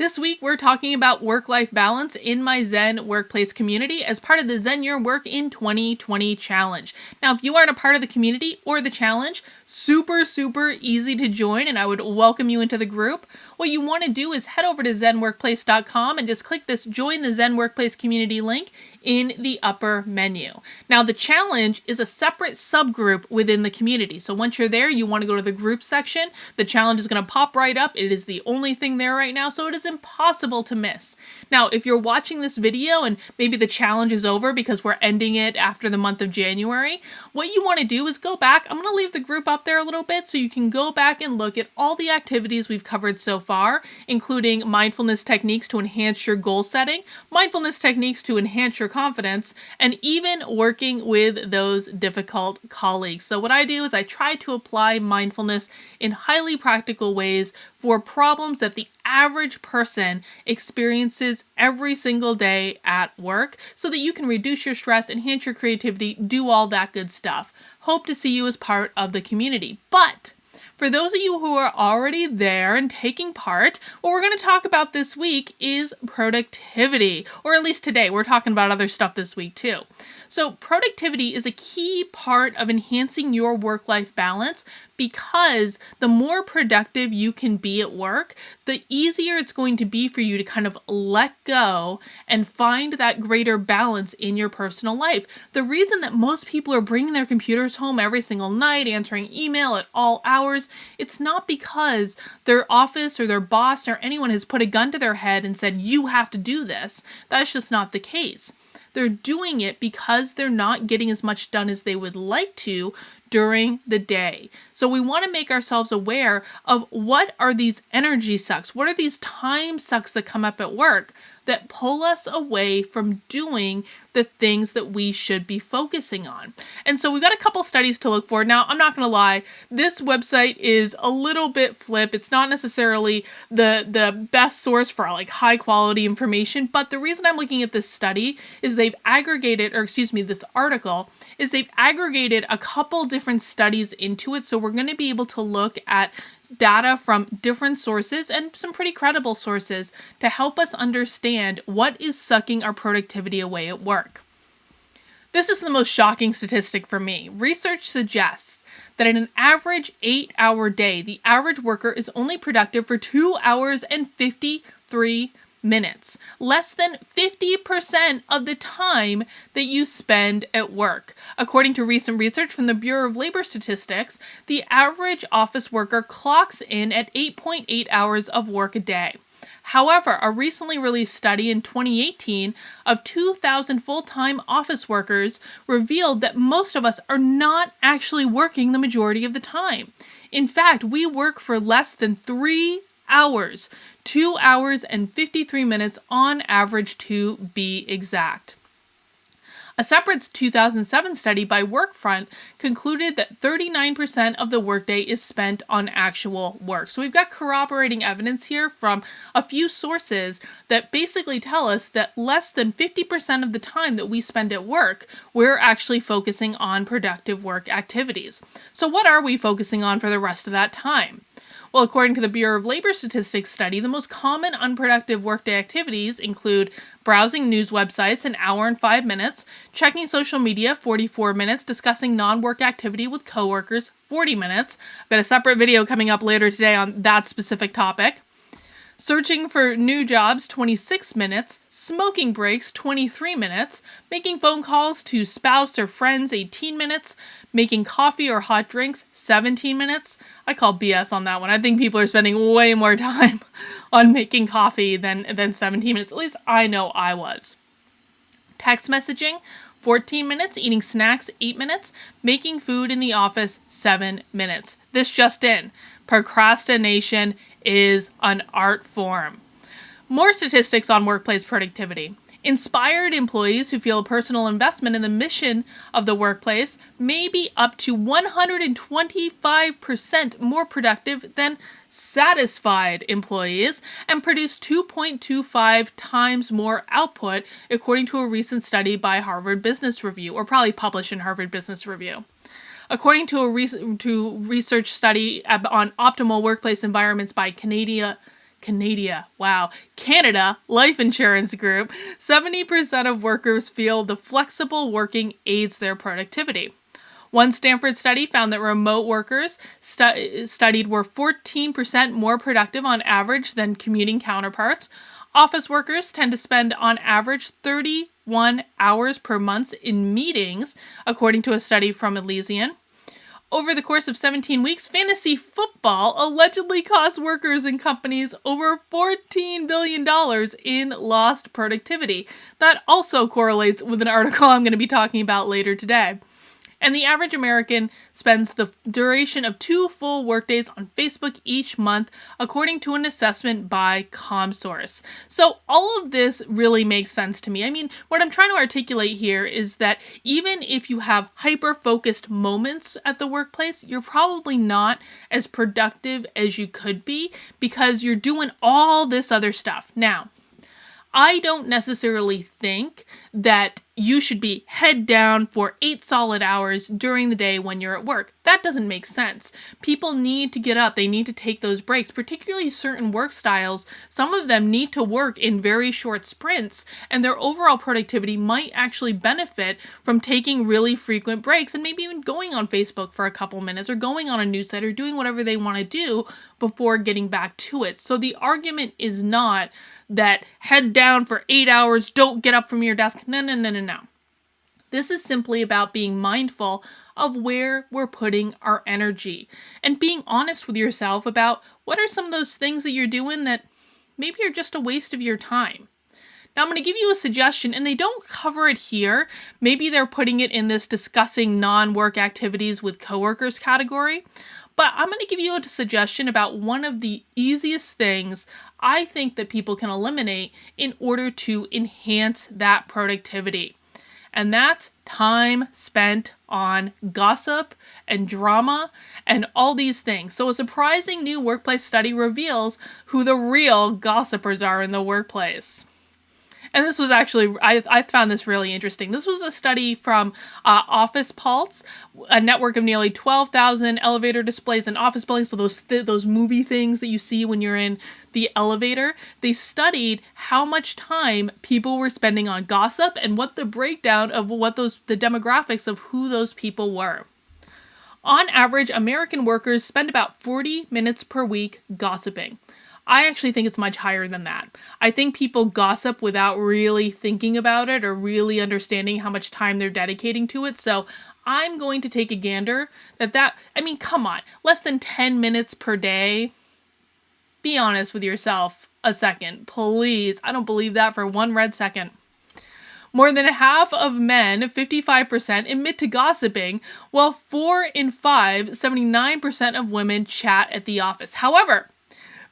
This week, we're talking about work-life balance in my Zen workplace community as part of the Zen Your Work in 2020 challenge. Now, if you aren't a part of the community or the challenge, super easy to join, and I would welcome you into the group. What you want to do is head over to zenworkplace.com and just click this Join the Zen Workplace Community link in the upper menu. Now, the challenge is a separate subgroup within the community. So once you're there, you want to go to the group section. The challenge is going to pop right up. It is the only thing there right now, so it is impossible to miss. Now, if you're watching this video and maybe the challenge is over because we're ending it after the month of January, what you want to do is go back. I'm going to leave the group up there a little bit so you can go back and look at all the activities we've covered so far, including mindfulness techniques to enhance your goal setting, mindfulness techniques to enhance your confidence, and even working with those difficult colleagues. So what I do is I try to apply mindfulness in highly practical ways for problems that the average person experiences every single day at work so that you can reduce your stress, enhance your creativity, do all that good stuff. Hope to see you as part of the community. But for those of you who are already there and taking part, what we're going to talk about this week is productivity, or at least today. We're talking about other stuff this week too. So productivity is a key part of enhancing your work-life balance because the more productive you can be at work, the easier it's going to be for you to kind of let go and find that greater balance in your personal life. The reason that most people are bringing their computers home every single night, answering email at all hours, it's not because their office or their boss or anyone has put a gun to their head and said, you have to do this. That's just not the case. They're doing it because they're not getting as much done as they would like to during the day. So we want to make ourselves aware of what are these energy sucks, what are these time sucks that come up at work that pull us away from doing the things that we should be focusing on. And so we've got a couple studies to look for. Now, I'm not going to lie, this website is a little bit flip. It's not necessarily the best source for like high quality information, but the reason I'm looking at this study is this article is they've aggregated a couple different studies into it. So we're going to be able to look at data from different sources and some pretty credible sources to help us understand what is sucking our productivity away at work. This is the most shocking statistic for me. Research suggests that in an average 8-hour day, the average worker is only productive for 2 hours and 53 minutes, less than 50% of the time that you spend at work. According to recent research from the Bureau of Labor Statistics, the average office worker clocks in at 8.8 hours of work a day. However, a recently released study in 2018 of 2,000 full-time office workers revealed that most of us are not actually working the majority of the time. In fact, we work for less than 3 hours, 2 hours and 53 minutes on average to be exact. A separate 2007 study by Workfront concluded that 39% of the workday is spent on actual work. So we've got corroborating evidence here from a few sources that basically tell us that less than 50% of the time that we spend at work, we're actually focusing on productive work activities. So what are we focusing on for the rest of that time? Well, according to the Bureau of Labor Statistics study, the most common unproductive workday activities include browsing news websites an hour and 5 minutes, checking social media 44 minutes, discussing non-work activity with coworkers 40 minutes. I've got a separate video coming up later today on that specific topic. Searching for new jobs, 26 minutes, smoking breaks, 23 minutes, making phone calls to spouse or friends, 18 minutes, making coffee or hot drinks, 17 minutes. I call BS on that one. I think people are spending way more time on making coffee than 17 minutes. At least I know I was. Text messaging, 14 minutes, eating snacks, 8 minutes, making food in the office, 7 minutes. This just in. Procrastination is an art form. More statistics on workplace productivity. Inspired employees who feel a personal investment in the mission of the workplace may be up to 125% more productive than satisfied employees and produce 2.25 times more output, according to a recent study by Harvard Business Review, or probably published in Harvard Business Review. According to a research study on optimal workplace environments by Canada Life Insurance Group, 70% of workers feel the flexible working aids their productivity. One Stanford study found that remote workers studied were 14% more productive on average than commuting counterparts. Office workers tend to spend on average 31 hours per month in meetings, according to a study from Elysian. Over the course of 17 weeks, fantasy football allegedly cost workers and companies over $14 billion in lost productivity. That also correlates with an article I'm going to be talking about later today. And the average American spends the duration of 2 full workdays on Facebook each month, according to an assessment by ComSource. So all of this really makes sense to me. I mean, what I'm trying to articulate here is that even if you have hyper-focused moments at the workplace, you're probably not as productive as you could be because you're doing all this other stuff. Now, I don't necessarily think that you should be head down for 8 solid hours during the day when you're at work. That doesn't make sense. People need to get up. They need to take those breaks, particularly certain work styles. Some of them need to work in very short sprints, and their overall productivity might actually benefit from taking really frequent breaks and maybe even going on Facebook for a couple minutes or going on a news site or doing whatever they want to do before getting back to it. So the argument is not that head down for 8 hours, don't get up from your desk. No. This is simply about being mindful of where we're putting our energy and being honest with yourself about what are some of those things that you're doing that maybe are just a waste of your time. Now, I'm going to give you a suggestion, and they don't cover it here. Maybe they're putting it in this discussing non-work activities with coworkers category. But I'm going to give you a suggestion about one of the easiest things I think that people can eliminate in order to enhance that productivity. And that's time spent on gossip and drama and all these things. So a surprising new workplace study reveals who the real gossipers are in the workplace. And this was actually, I found this really interesting. This was a study from Office Pulse, a network of nearly 12,000 elevator displays in office buildings. So those movie things that you see when you're in the elevator. They studied how much time people were spending on gossip and what the breakdown of the demographics of who those people were. On average, American workers spend about 40 minutes per week gossiping. I actually think it's much higher than that. I think people gossip without really thinking about it or really understanding how much time they're dedicating to it. So I'm going to take a gander come on, less than 10 minutes per day. Be honest with yourself a second, please. I don't believe that for one red second. More than half of men, 55%, admit to gossiping, while 4 in 5, 79% of women chat at the office. However,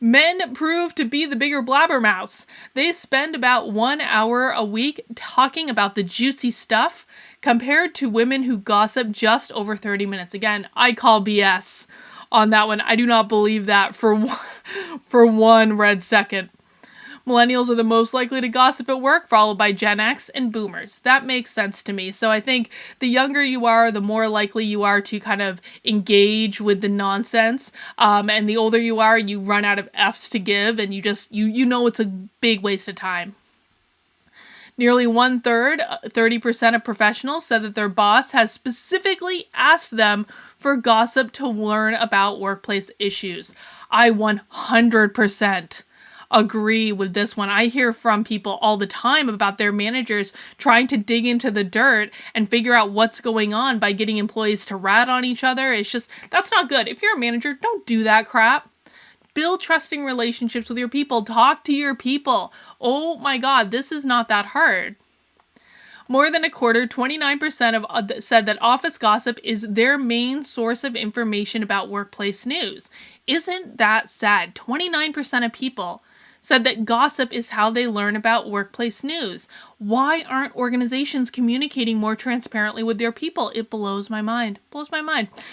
men prove to be the bigger blabbermouths. They spend about 1 hour a week talking about the juicy stuff, compared to women who gossip just over 30 minutes. Again, I call BS on that one. I do not believe that for one red second. Millennials are the most likely to gossip at work, followed by Gen X and Boomers. That makes sense to me. So I think the younger you are, the more likely you are to kind of engage with the nonsense. And the older you are, you run out of F's to give, and you know it's a big waste of time. Nearly 1/3, 30% of professionals said that their boss has specifically asked them for gossip to learn about workplace issues. I 100% agree with this one. I hear from people all the time about their managers trying to dig into the dirt and figure out what's going on by getting employees to rat on each other. It's just, that's not good. If you're a manager, don't do that crap. Build trusting relationships with your people. Talk to your people. Oh my God, this is not that hard. More than a quarter, 29% said that office gossip is their main source of information about workplace news. Isn't that sad? 29% of people said that gossip is how they learn about workplace news. Why aren't organizations communicating more transparently with their people? It blows my mind.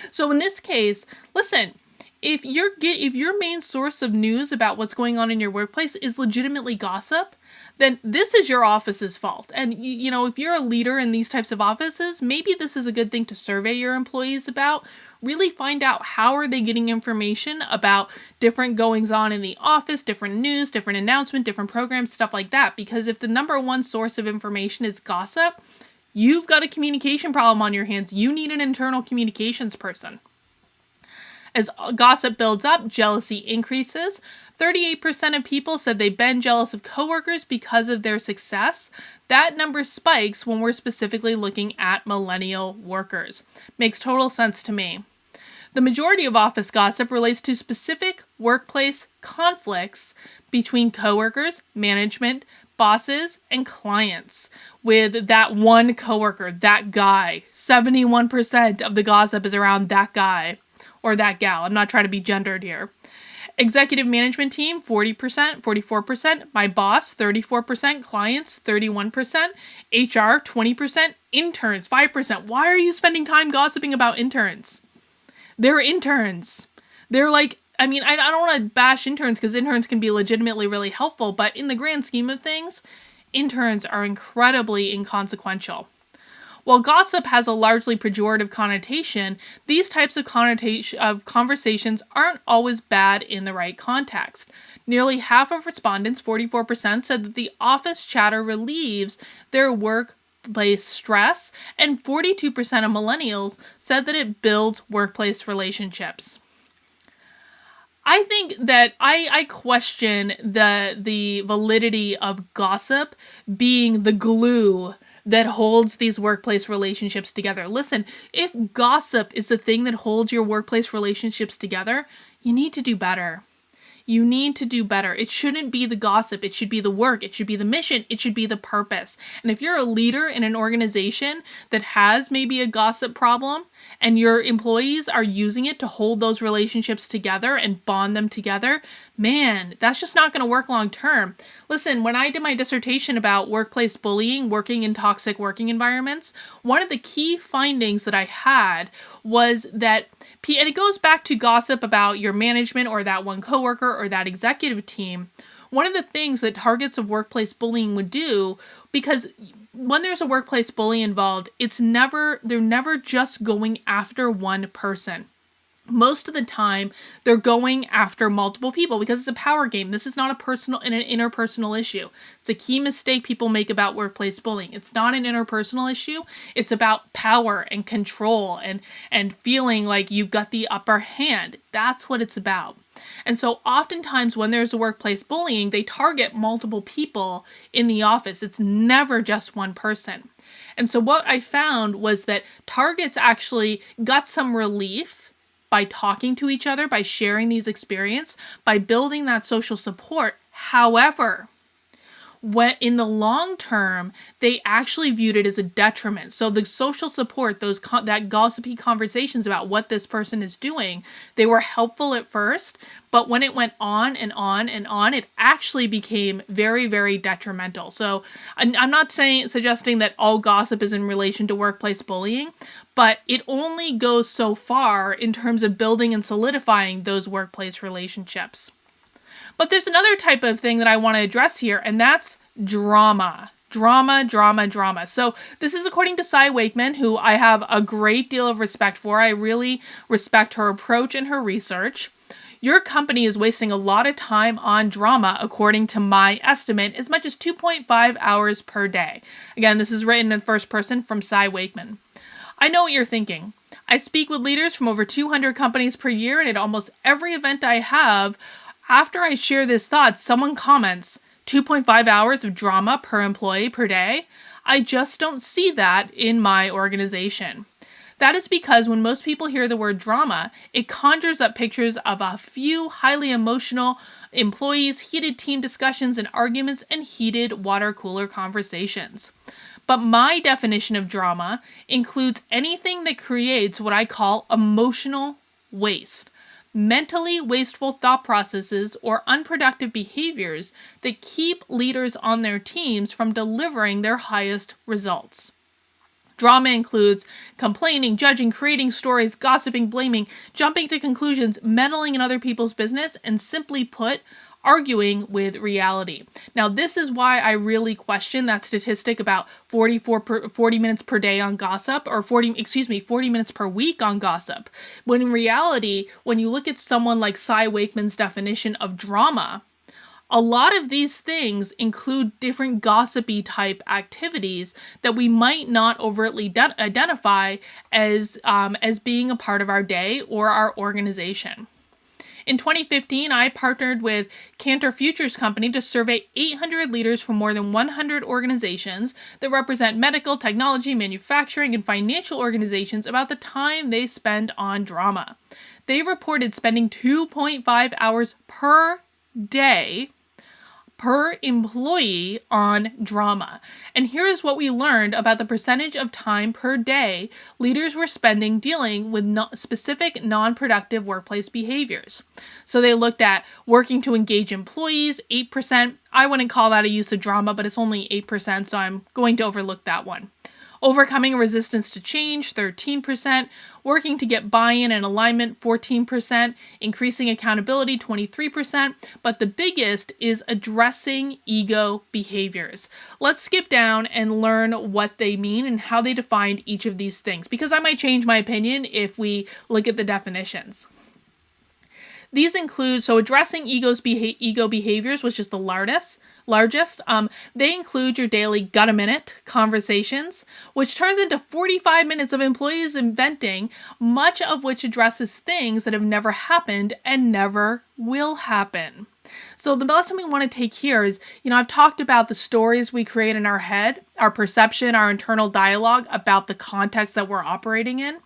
So in this case, listen, If your main source of news about what's going on in your workplace is legitimately gossip, then this is your office's fault. And if you're a leader in these types of offices, maybe this is a good thing to survey your employees about. Really find out how are they getting information about different goings on in the office, different news, different announcement, different programs, stuff like that. Because if the number one source of information is gossip, you've got a communication problem on your hands. You need an internal communications person. As gossip builds up, jealousy increases. 38% of people said they've been jealous of coworkers because of their success. That number spikes when we're specifically looking at millennial workers. Makes total sense to me. The majority of office gossip relates to specific workplace conflicts between coworkers, management, bosses, and clients. With that one coworker, that guy, 71% of the gossip is around that guy or that gal. I'm not trying to be gendered here. Executive management team, 40%, 44%. My boss, 34%. Clients, 31%. HR, 20%. Interns, 5%. Why are you spending time gossiping about interns? They're interns. They're like, I don't want to bash interns because interns can be legitimately really helpful, but in the grand scheme of things, interns are incredibly inconsequential. While gossip has a largely pejorative connotation, these types of conversations aren't always bad in the right context. Nearly half of respondents, 44%, said that the office chatter relieves their workplace stress, and 42% of millennials said that it builds workplace relationships. I think that I question the validity of gossip being the glue that holds these workplace relationships together. Listen, if gossip is the thing that holds your workplace relationships together, you need to do better. You need to do better. It shouldn't be the gossip. It should be the work. It should be the mission. It should be the purpose. And if you're a leader in an organization that has maybe a gossip problem and your employees are using it to hold those relationships together and bond them together, man, that's just not going to work long term. Listen, when I did my dissertation about workplace bullying, working in toxic working environments, one of the key findings that I had was that, and it goes back to gossip about your management or that one coworker or that executive team. One of the things that targets of workplace bullying would do, because when there's a workplace bully involved, they're never just going after one person. Most of the time, they're going after multiple people because it's a power game. This is not an interpersonal issue. It's a key mistake people make about workplace bullying. It's not an interpersonal issue. It's about power and control and feeling like you've got the upper hand. That's what it's about. And so oftentimes when there's a workplace bullying, they target multiple people in the office. It's never just one person. And so what I found was that targets actually got some relief by talking to each other, by sharing these experiences, by building that social support. However, in the long term, they actually viewed it as a detriment. So the social support, that gossipy conversations about what this person is doing, they were helpful at first, but when it went on and on and on, it actually became very, very detrimental. So I'm not suggesting that all gossip is in relation to workplace bullying, but it only goes so far in terms of building and solidifying those workplace relationships. But there's another type of thing that I want to address here, and that's drama. Drama. So this is according to Cy Wakeman, who I have a great deal of respect for. I really respect her approach and her research. Your company is wasting a lot of time on drama, according to my estimate, as much as 2.5 hours per day. Again, this is written in first person from Cy Wakeman. I know what you're thinking. I speak with leaders from over 200 companies per year, and at almost every event I have, after I share this thought, someone comments, 2.5 hours of drama per employee per day? I just don't see that in my organization. That is because when most people hear the word drama, it conjures up pictures of a few highly emotional employees, heated team discussions and arguments, and heated water cooler conversations. But my definition of drama includes anything that creates what I call emotional waste. Mentally wasteful thought processes or unproductive behaviors that keep leaders on their teams from delivering their highest results. Drama includes complaining, judging, creating stories, gossiping, blaming, jumping to conclusions, meddling in other people's business, and simply put, arguing with reality. Now, this is why I really question that statistic about 40 minutes per day on gossip, or 40 minutes per week on gossip. When in reality, when you look at someone like Cy Wakeman's definition of drama, a lot of these things include different gossipy type activities that we might not overtly identify as being a part of our day or our organization. In 2015, I partnered with Cantor Futures Company to survey 800 leaders from more than 100 organizations that represent medical, technology, manufacturing, and financial organizations about the time they spend on drama. They reported spending 2.5 hours per day per employee on drama. And here is what we learned about the percentage of time per day leaders were spending dealing with specific non-productive workplace behaviors. So they looked at working to engage employees, 8%. I wouldn't call that a use of drama, but it's only 8%, so I'm going to overlook that one. Overcoming resistance to change, 13%. Working to get buy-in and alignment, 14%. Increasing accountability, 23%. But the biggest is addressing ego behaviors. Let's skip down and learn what they mean and how they defined each of these things, because I might change my opinion if we look at the definitions. These include, addressing ego behaviors, which is the largest. They include your daily gut-a-minute conversations, which turns into 45 minutes of employees inventing, much of which addresses things that have never happened and never will happen. So the lesson we want to take here is, I've talked about the stories we create in our head, our perception, our internal dialogue about the context that we're operating in.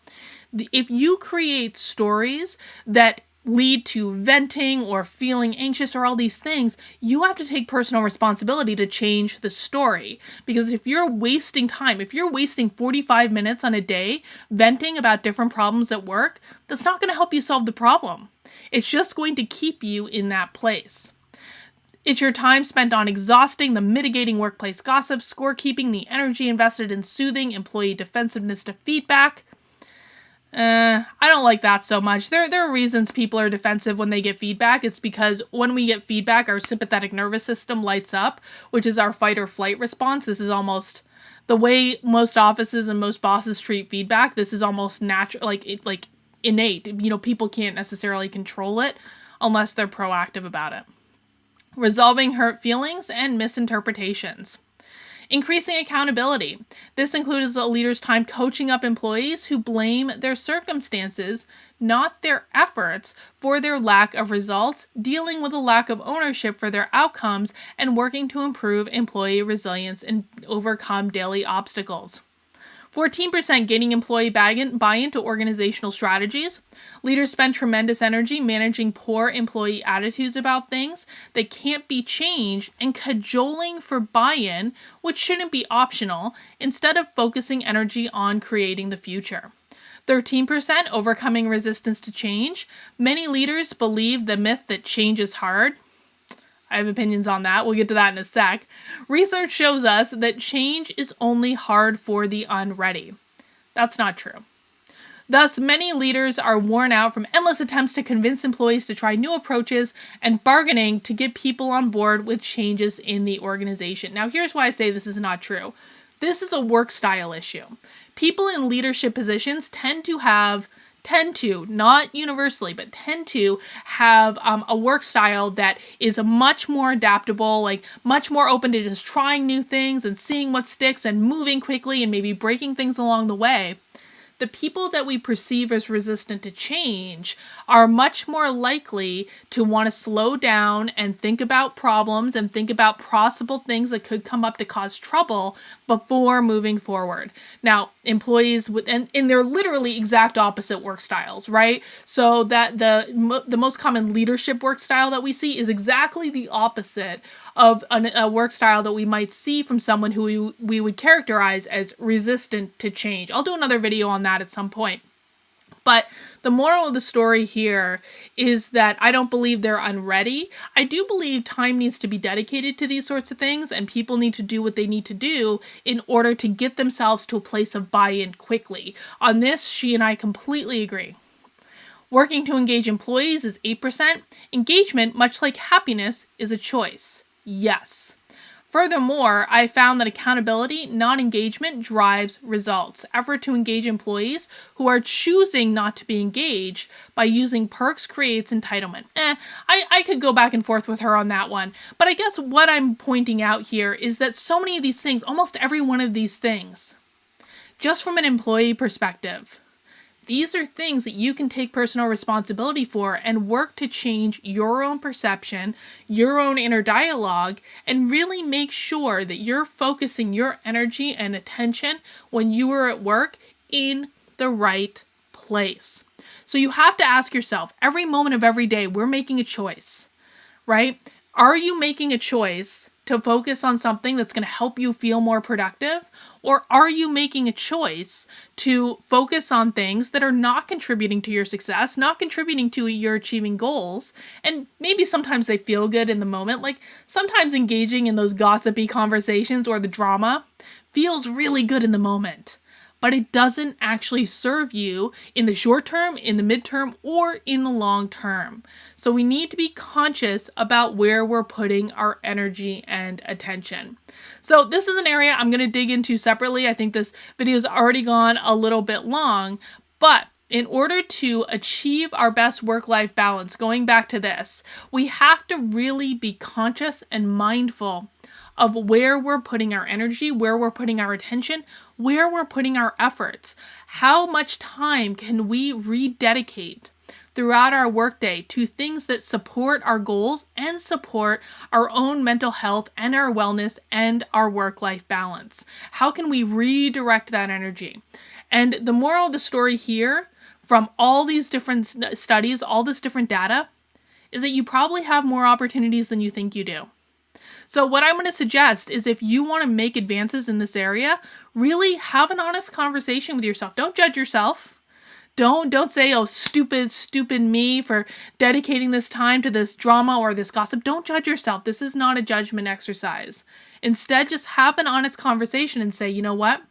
If you create stories that lead to venting or feeling anxious or all these things, you have to take personal responsibility to change the story. Because if you're wasting time, if you're wasting 45 minutes on a day venting about different problems at work, that's not going to help you solve the problem. It's just going to keep you in that place. It's your time spent on exhausting the mitigating workplace gossip, scorekeeping, the energy invested in soothing employee defensiveness to feedback. I don't like that so much. There are reasons people are defensive when they get feedback. It's because when we get feedback, our sympathetic nervous system lights up, which is our fight or flight response. This is almost the way most offices and most bosses treat feedback. This is almost natural, like innate. People can't necessarily control it unless they're proactive about it. Resolving hurt feelings and misinterpretations. Increasing accountability. This includes a leader's time coaching up employees who blame their circumstances, not their efforts, for their lack of results, dealing with a lack of ownership for their outcomes, and working to improve employee resilience and overcome daily obstacles. 14% gaining employee buy-in to organizational strategies. Leaders spend tremendous energy managing poor employee attitudes about things that can't be changed and cajoling for buy-in, which shouldn't be optional, instead of focusing energy on creating the future. 13% overcoming resistance to change. Many leaders believe the myth that change is hard. I have opinions on that. We'll get to that in a sec. Research shows us that change is only hard for the unready. That's not true. Thus, many leaders are worn out from endless attempts to convince employees to try new approaches and bargaining to get people on board with changes in the organization. Now, here's why I say this is not true. This is a work style issue. People in leadership positions tend to, not universally, but tend to have a work style that is much more adaptable, much more open to just trying new things and seeing what sticks and moving quickly and maybe breaking things along the way. The people that we perceive as resistant to change are much more likely to want to slow down and think about problems and think about possible things that could come up to cause trouble before moving forward. Now, employees in their literally exact opposite work styles, right? So that the most common leadership work style that we see is exactly the opposite of a work style that we might see from someone who we would characterize as resistant to change. I'll do another video on that at some point. But the moral of the story here is that I don't believe they're unready. I do believe time needs to be dedicated to these sorts of things, and people need to do what they need to do in order to get themselves to a place of buy-in quickly. On this, she and I completely agree. Working to engage employees is 8%. Engagement, much like happiness, is a choice. Yes. Furthermore, I found that accountability, not engagement, drives results. Effort to engage employees who are choosing not to be engaged by using perks creates entitlement. I could go back and forth with her on that one. But I guess what I'm pointing out here is that so many of these things, almost every one of these things, just from an employee perspective, these are things that you can take personal responsibility for and work to change your own perception, your own inner dialogue, and really make sure that you're focusing your energy and attention when you are at work in the right place. So you have to ask yourself, every moment of every day, we're making a choice, right? Are you making a choice to focus on something that's going to help you feel more productive? Or are you making a choice to focus on things that are not contributing to your success, not contributing to your achieving goals? And maybe sometimes they feel good in the moment. Like sometimes engaging in those gossipy conversations or the drama feels really good in the moment, but it doesn't actually serve you in the short term, in the midterm, or in the long term. So we need to be conscious about where we're putting our energy and attention. So this is an area I'm going to dig into separately. I think this video's already gone a little bit long, but in order to achieve our best work-life balance, going back to this, we have to really be conscious and mindful of where we're putting our energy, where we're putting our attention, where we're putting our efforts. How much time can we rededicate throughout our workday to things that support our goals and support our own mental health and our wellness and our work-life balance? How can we redirect that energy? And the moral of the story here, from all these different studies, all this different data, is that you probably have more opportunities than you think you do. So what I'm going to suggest is if you want to make advances in this area, really have an honest conversation with yourself. Don't judge yourself. Don't say, oh, stupid me for dedicating this time to this drama or this gossip. Don't judge yourself. This is not a judgment exercise. Instead, just have an honest conversation and say, you know what?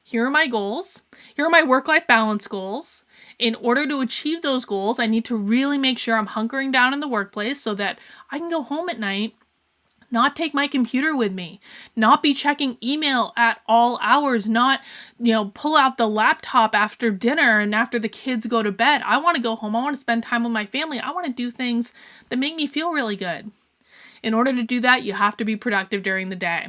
Here are my goals. Here are my work-life balance goals. In order to achieve those goals, I need to really make sure I'm hunkering down in the workplace so that I can go home at night, not take my computer with me, not be checking email at all hours, not, pull out the laptop after dinner and after the kids go to bed. I want to go home. I want to spend time with my family. I want to do things that make me feel really good. In order to do that, you have to be productive during the day.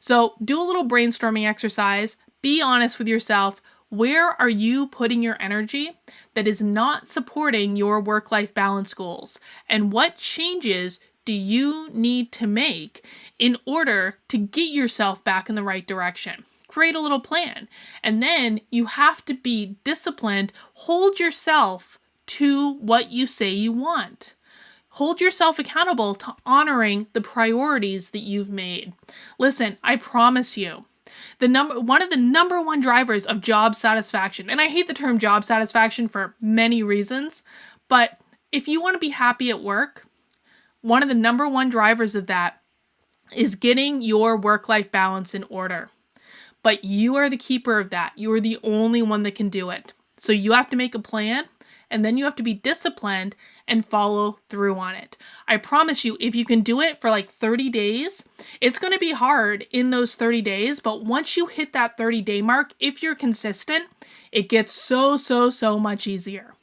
So do a little brainstorming exercise. Be honest with yourself. Where are you putting your energy that is not supporting your work-life balance goals? And what changes do you need to make in order to get yourself back in the right direction? Create a little plan. And then you have to be disciplined. Hold yourself to what you say you want. Hold yourself accountable to honoring the priorities that you've made. Listen, I promise you, one of the number one drivers of job satisfaction, and I hate the term job satisfaction for many reasons, but if you want to be happy at work, one of the number one drivers of that is getting your work-life balance in order. But you are the keeper of that. You are the only one that can do it. So you have to make a plan, and then you have to be disciplined and follow through on it. I promise you, if you can do it for like 30 days, it's going to be hard in those 30 days. But once you hit that 30-day mark, if you're consistent, it gets so much easier.